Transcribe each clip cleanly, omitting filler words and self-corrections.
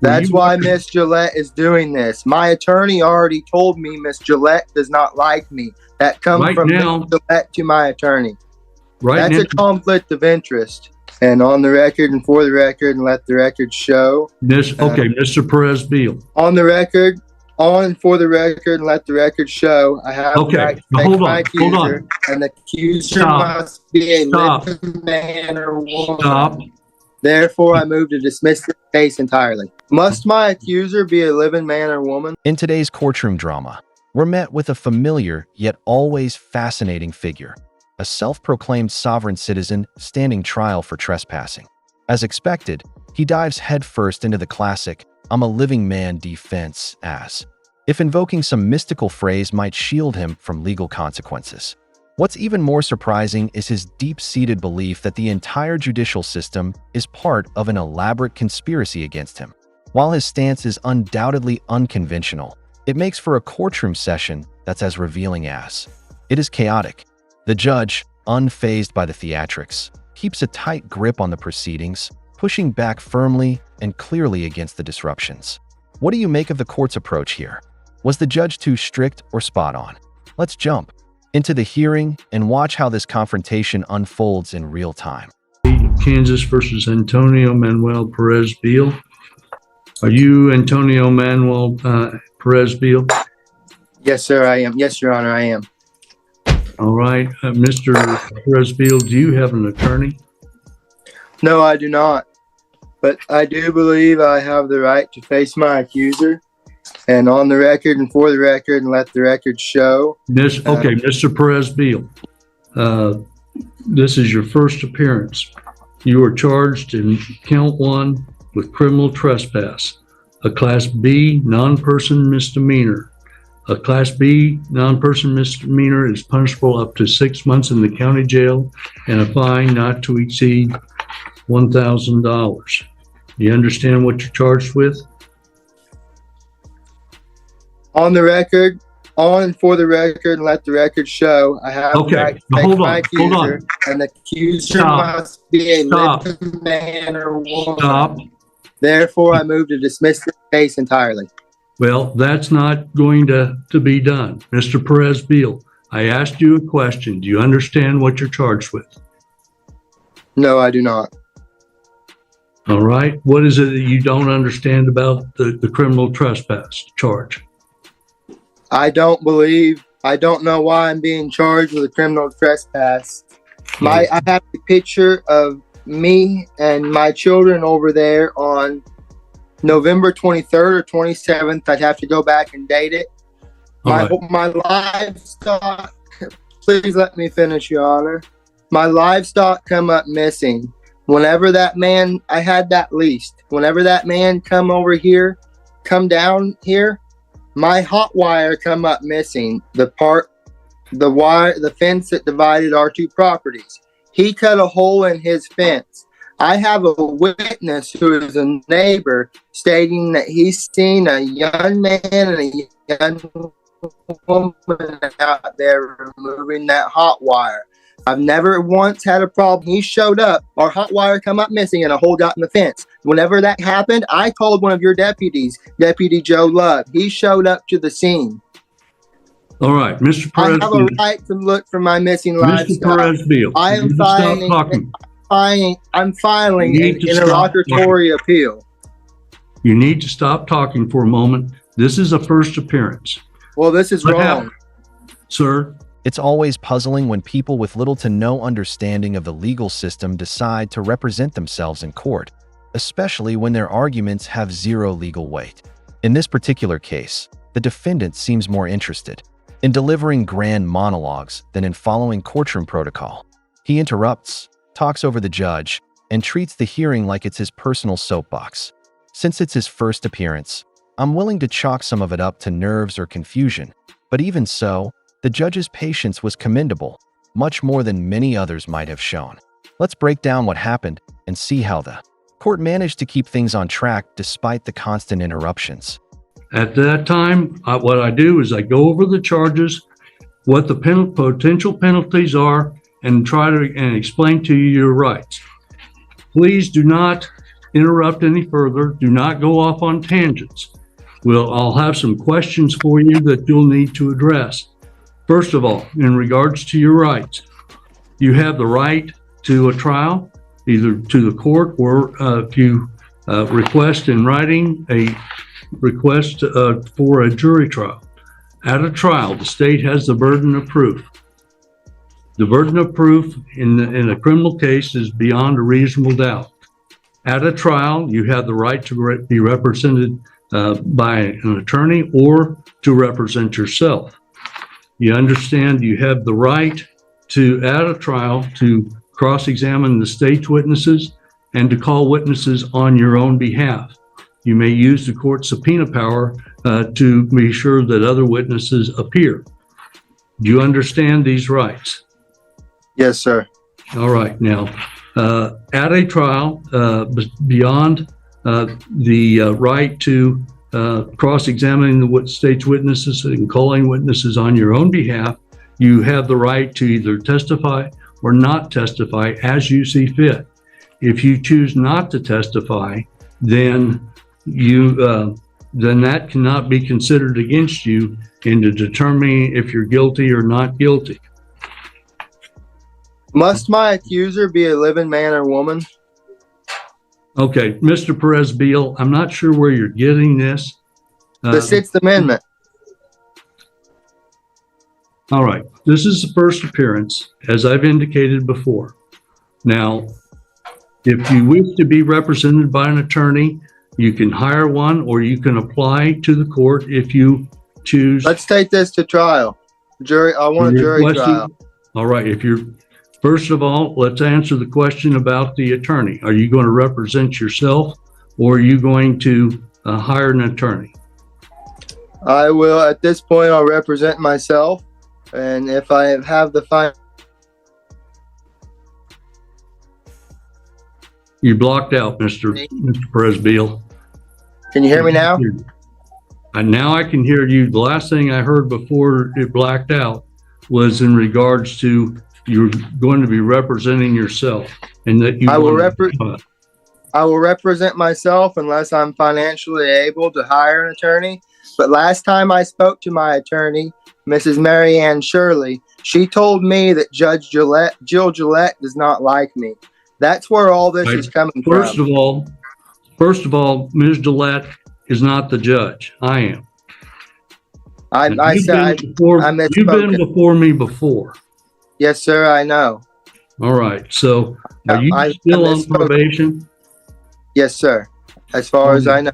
That's why Miss Gillette is doing this. My attorney already told me Miss Gillette does not like me. That comes from Miss Gillette to my attorney. That's a conflict of interest. And on the record and for the record, and let the record show. Mr. Perez-Beal. On the record, on and for the record, and let the record show, I have the right to take my accuser, and the accuser must be a living man or woman. Therefore, I move to dismiss the case entirely. Must my accuser be a living man or woman? In today's courtroom drama, we're met with a familiar yet always fascinating figure, a self-proclaimed sovereign citizen standing trial for trespassing. As expected, he dives headfirst into the classic "I'm a living man" defense, as if invoking some mystical phrase might shield him from legal consequences. What's even more surprising is his deep-seated belief that the entire judicial system is part of an elaborate conspiracy against him. While his stance is undoubtedly unconventional, it makes for a courtroom session that's as revealing as it is chaotic. The judge, unfazed by the theatrics, keeps a tight grip on the proceedings, pushing back firmly and clearly against the disruptions. What do you make of the court's approach here? Was the judge too strict or spot on? Let's jump into the hearing and watch how this confrontation unfolds in real time. Kansas versus Antonio Manuel Perez-Beal. Are you Antonio Manuel Perez-Beal? Yes, sir, I am. Yes, Your Honor, I am. All right. Mr. Perez-Beal, do you have an attorney? No, I do not. But I do believe I have the right to face my accuser. And on the record and for the record, and let the record show. Mr. Perez-Beal, this is your first appearance. You are charged in count 1 with criminal trespass, a Class B non-person misdemeanor. A Class B non-person misdemeanor is punishable up to 6 months in the county jail and a fine not to exceed $1,000. Do you understand what you're charged with? On the record, on and for the record, and let the record show, I have the right to take my accuser, and the accuser must be a living man or woman. Therefore, I move to dismiss the case entirely. Well, that's not going to be done. Mr. Perez-Beal, I asked you a question. Do you understand what you're charged with? No, I do not. All right. What is it that you don't understand about the criminal trespass charge? I don't know why I'm being charged with a criminal trespass. I have a picture of me and my children over there on November 23rd or 27th. I'd have to go back and date it. My livestock, please let me finish, Your Honor. My livestock come up missing. Whenever that man, I had that leased. Whenever that man come down here, my hot wire come up missing. The fence that divided our two properties. He cut a hole in his fence. I have a witness who is a neighbor stating that he's seen a young man and a young woman out there removing that hot wire. I've never once had a problem. He showed up, our hot wire come up missing, and a hole got in the fence. Whenever that happened, I called one of your deputies, Deputy Joe Love. He showed up to the scene. All right, Mr. Perez-Beal. I have a right to look for my missing livestock. Mr. Perez-Beal, I am filing an interlocutory appeal. You need to stop talking for a moment. This is a first appearance. Well, this is wrong. Sir? It's always puzzling when people with little to no understanding of the legal system decide to represent themselves in court, especially when their arguments have zero legal weight. In this particular case, the defendant seems more interested in delivering grand monologues than in following courtroom protocol. He interrupts, talks over the judge, and treats the hearing like it's his personal soapbox. Since it's his first appearance, I'm willing to chalk some of it up to nerves or confusion, but even so, the judge's patience was commendable, much more than many others might have shown. Let's break down what happened and see how the court managed to keep things on track despite the constant interruptions. At that time, what I do is I go over the charges, what the potential penalties are, and try to explain to you your rights. Please do not interrupt any further. Do not go off on tangents. I'll have some questions for you that you'll need to address. First of all, in regards to your rights, you have the right to a trial, either to the court or if you request in writing a request for a jury trial. At a trial, the state has the burden of proof. The burden of proof in a criminal case is beyond a reasonable doubt. At a trial, you have the right to be represented by an attorney or to represent yourself. You understand you have the right to, at a trial, to cross-examine the state's witnesses and to call witnesses on your own behalf. You may use the court subpoena power to be sure that other witnesses appear. Do you understand these rights? Yes, sir. All right. Now, at a trial, beyond the right to cross-examining the state's witnesses and calling witnesses on your own behalf, you have the right to either testify or not testify as you see fit. If you choose not to testify, then then that cannot be considered against you into determining if you're guilty or not guilty. Must my accuser be a living man or woman? Okay, Mr. Perez-Beal, I'm not sure where you're getting this. The Sixth Amendment. All right, this is the first appearance, as I've indicated before. Now, if you wish to be represented by an attorney, you can hire one or you can apply to the court if you choose. Let's take this to trial. I want a jury trial. All right, first of all, let's answer the question about the attorney. Are you going to represent yourself or are you going to hire an attorney? I will, at this point, I'll represent myself. And if I have the fine. You blocked out, Mr. Perez-Beal. Can you hear me now? And now I can hear you. The last thing I heard before it blacked out was in regards to you're going to be representing yourself and that you I will represent myself unless I'm financially able to hire an attorney. But last time I spoke to my attorney, Mrs. Mary Ann Shirley, she told me that Judge Jill Gillette does not like me. That's where all this is coming from. First of all, Ms. Gillette is not the judge. I am. I misspoke. You've been before me before. Yes, sir, I know. All right. So are you still on probation? Yes, sir. As far as I know.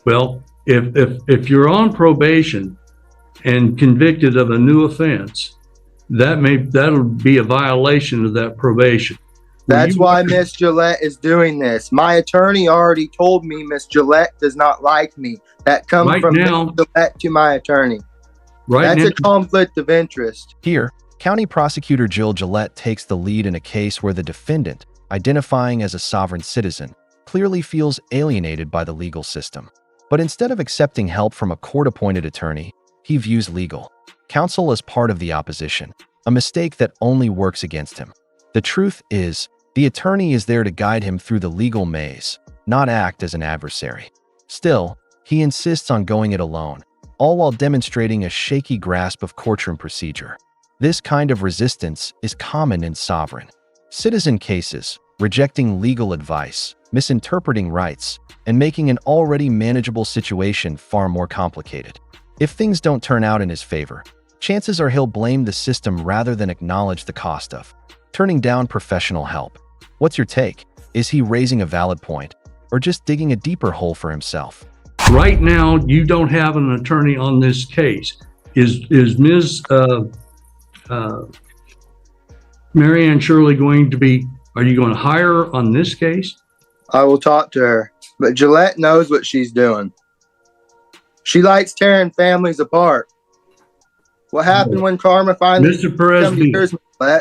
Well, if you're on probation and convicted of a new offense, that'll be a violation of that probation. That's why Miss Gillette is doing this. My attorney already told me Miss Gillette does not like me. That comes from Miss Gillette to my attorney. That's a conflict of interest. Here, County Prosecutor Jill Gillette takes the lead in a case where the defendant, identifying as a sovereign citizen, clearly feels alienated by the legal system. But instead of accepting help from a court-appointed attorney, he views legal counsel as part of the opposition, a mistake that only works against him. The truth is, the attorney is there to guide him through the legal maze, not act as an adversary. Still, he insists on going it alone, all while demonstrating a shaky grasp of courtroom procedure. This kind of resistance is common in sovereign citizen cases, rejecting legal advice, misinterpreting rights, and making an already manageable situation far more complicated. If things don't turn out in his favor, chances are he'll blame the system rather than acknowledge the cost of turning down professional help. What's your take? Is he raising a valid point or just digging a deeper hole for himself? Right now, you don't have an attorney on this case. Is Ms. Mary Ann Shirley are you going to hire her on this case? I will talk to her, but Gillette knows what she's doing. She likes tearing families apart. What happened when Karma finally Mr. Perez-Beal?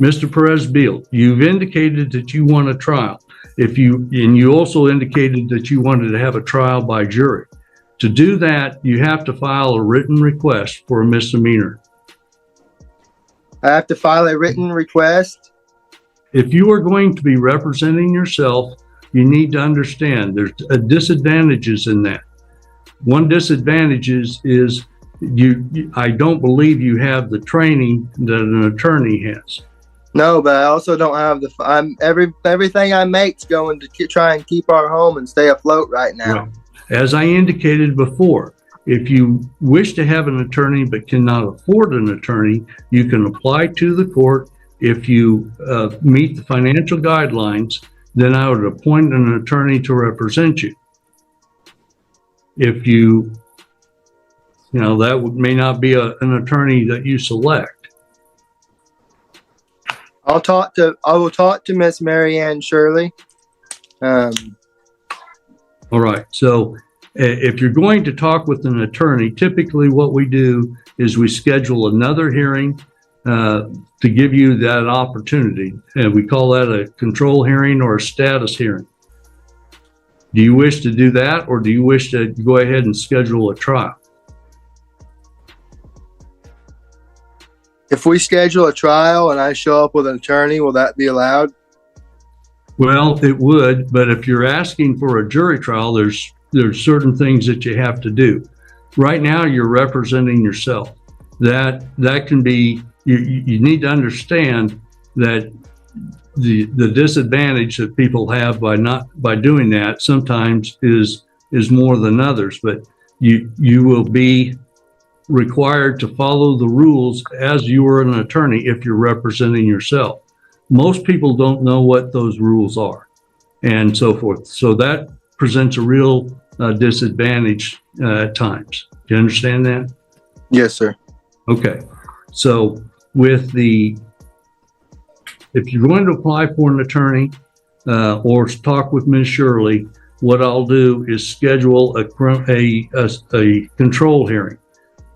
Mr. Perez-Beal, you've indicated that you want a trial. And you also indicated that you wanted to have a trial by jury. To do that, you have to file a written request for a misdemeanor. I have to file a written request? If you are going to be representing yourself you need to understand there's disadvantages in that. One disadvantage is I don't believe you have the training that an attorney has. No, but I also don't have everything I make's going to try and keep our home and stay afloat right now. Right. As I indicated before, if you wish to have an attorney but cannot afford an attorney, you can apply to the court. If you meet the financial guidelines, then I would appoint an attorney to represent you. If that may not be an attorney that you select. I will talk to Miss Mary Ann Shirley. All right. So if you're going to talk with an attorney, typically what we do is we schedule another hearing to give you that opportunity. And we call that a control hearing or a status hearing. Do you wish to do that, or do you wish to go ahead and schedule a trial? If we schedule a trial and I show up with an attorney, will that be allowed? Well, it would, but if you're asking for a jury trial, there's certain things that you have to do. Right now, you're representing yourself. That can be, you need to understand that the disadvantage that people have by doing that sometimes is more than others, but you will be required to follow the rules as you are an attorney if you're representing yourself. Most people don't know what those rules are and so forth. So that presents a real disadvantage at times. Do you understand that? Yes, sir. Okay. So if you're going to apply for an attorney or talk with Ms. Shirley, what I'll do is schedule a control hearing.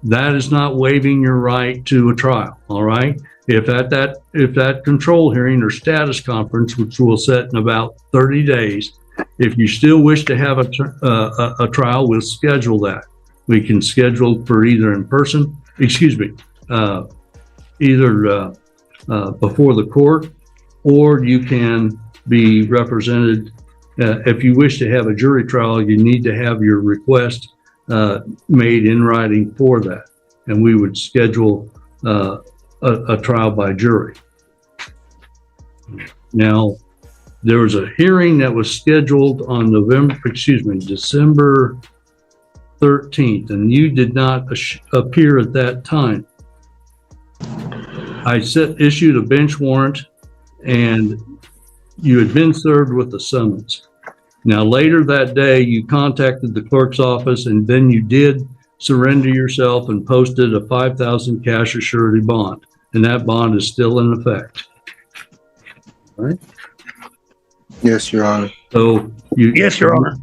That is not waiving your right to a trial. All right. If that control hearing or status conference, which we'll set in about 30 days, if you still wish to have a trial, we'll schedule that. We can schedule for either in person, either before the court, or you can be represented. If you wish to have a jury trial, you need to have your request made in writing for that, and we would schedule a trial by jury. Now, there was a hearing that was scheduled on December 13th, and you did not appear at that time. I issued a bench warrant, and you had been served with a summons. Now, later that day, you contacted the clerk's office, and then you did surrender yourself and posted a $5,000 cash or surety bond, and that bond is still in effect. All right? Yes, Your Honor. So Yes, Your Honor.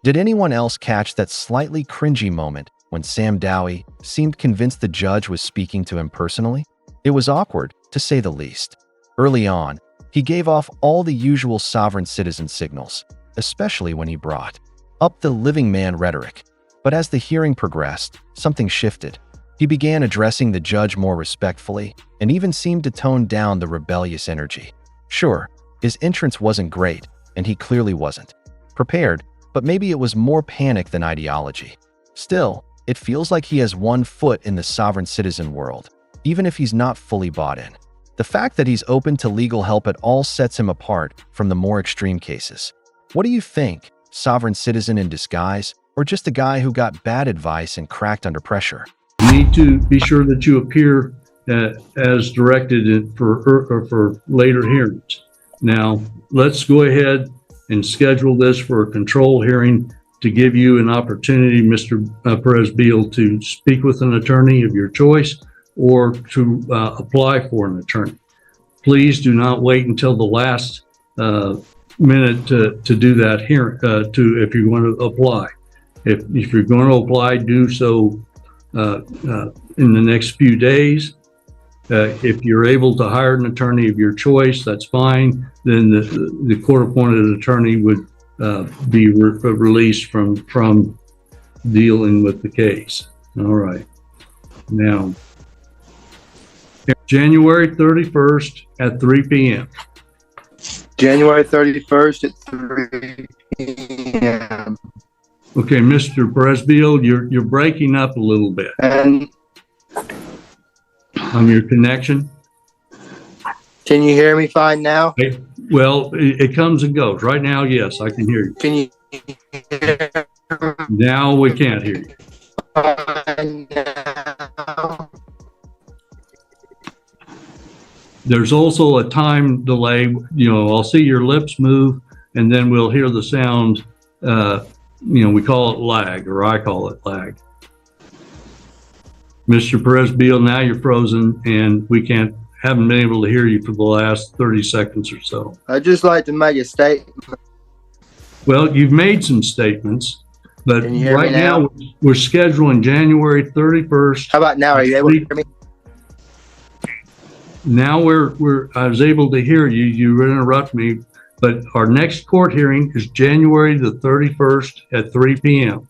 Did anyone else catch that slightly cringy moment when Sam Dowie seemed convinced the judge was speaking to him personally? It was awkward, to say the least. Early on, he gave off all the usual sovereign citizen signals, especially when he brought up the living man rhetoric. But as the hearing progressed, something shifted. He began addressing the judge more respectfully and even seemed to tone down the rebellious energy. Sure, his entrance wasn't great, and he clearly wasn't prepared, but maybe it was more panic than ideology. Still, it feels like he has one foot in the sovereign citizen world, even if he's not fully bought in. The fact that he's open to legal help at all sets him apart from the more extreme cases. What do you think? Sovereign citizen in disguise, or just a guy who got bad advice and cracked under pressure? you need to be sure that you appear as directed for later hearings. Now, let's go ahead and schedule this for a control hearing to give you an opportunity, Mr. Perez-Beal, to speak with an attorney of your choice or to apply for an attorney. Please do not wait until the last minute to do that hearing, if you want to apply. If you're going to apply, do so in the next few days. If you're able to hire an attorney of your choice, that's fine. Then the court-appointed attorney would be released from dealing with the case. All right. Now, January 31st at 3 p.m. January 31st at 3 p.m. Okay, Mr. Presbiel, you're breaking up a little bit And on your connection. can you hear me fine now? Well, it comes and goes. Right now, yes, I can hear you. Can you hear Now we can't hear you. me fine now? There's also a time delay. I'll see your lips move, and then we'll hear the sound. We call it lag, or I call it lag. Mr. Presbiel, now you're frozen, and we haven't been able to hear you for the last 30 seconds or so. I'd just like to make a statement. Well, you've made some statements, but Can you hear me right now? now we're scheduling January 31st. How about now? Are you able to hear me? Now I was able to hear you. You interrupt me, but our next court hearing is January the 31st at 3 p.m.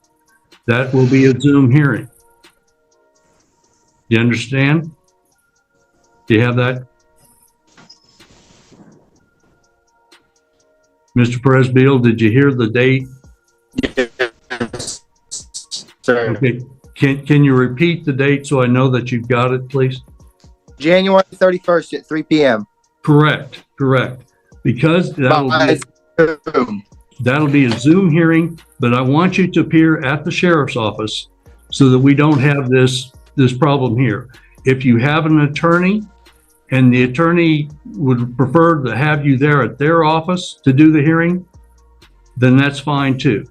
That will be a Zoom hearing. You understand? Do you have that? Mr. Presbiel, did you hear the date? Yes, sir. Okay. Can you repeat the date so I know that you've got it, please? January 31st at 3 p.m. Correct. Because that'll be a Zoom hearing, but I want you to appear at the sheriff's office so that we don't have this problem here. If you have an attorney and the attorney would prefer to have you there at their office to do the hearing, then that's fine too.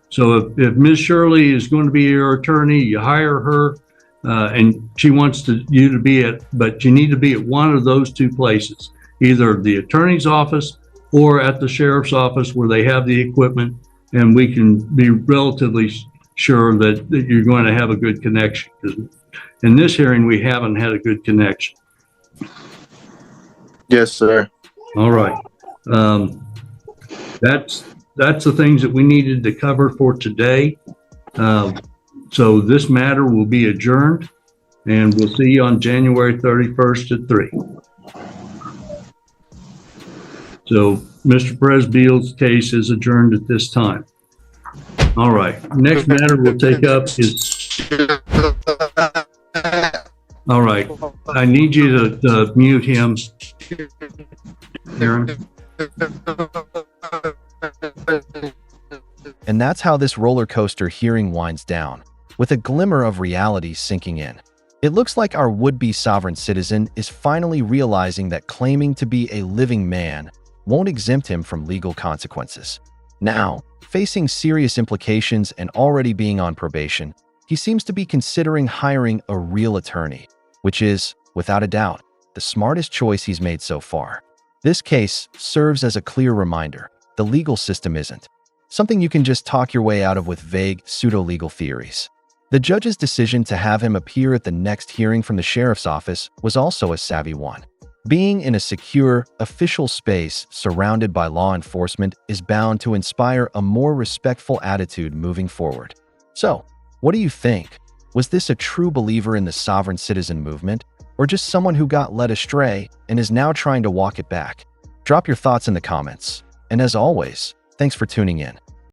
So if Ms. Shirley is going to be your attorney, you hire her, and she wants you to be but you need to be at one of those two places, either the attorney's office or at the sheriff's office where they have the equipment, and we can be relatively sure that you're going to have a good connection. Because in this hearing, we haven't had a good connection. Yes, sir. All right. That's the things that we needed to cover for today. So this matter will be adjourned, and we'll see you on January 31st at 3. So Mr. Presbiel's case is adjourned at this time. All right. Next matter we'll take up is... All right. I need you to mute him. Aaron. And that's how this roller coaster hearing winds down, with a glimmer of reality sinking in. It looks like our would-be sovereign citizen is finally realizing that claiming to be a living man won't exempt him from legal consequences. Now, facing serious implications and already being on probation, he seems to be considering hiring a real attorney, which is, without a doubt, the smartest choice he's made so far. This case serves as a clear reminder: the legal system isn't something you can just talk your way out of with vague, pseudo-legal theories. The judge's decision to have him appear at the next hearing from the sheriff's office was also a savvy one. Being in a secure, official space surrounded by law enforcement is bound to inspire a more respectful attitude moving forward. So, what do you think? Was this a true believer in the sovereign citizen movement, or just someone who got led astray and is now trying to walk it back? Drop your thoughts in the comments. And as always, thanks for tuning in.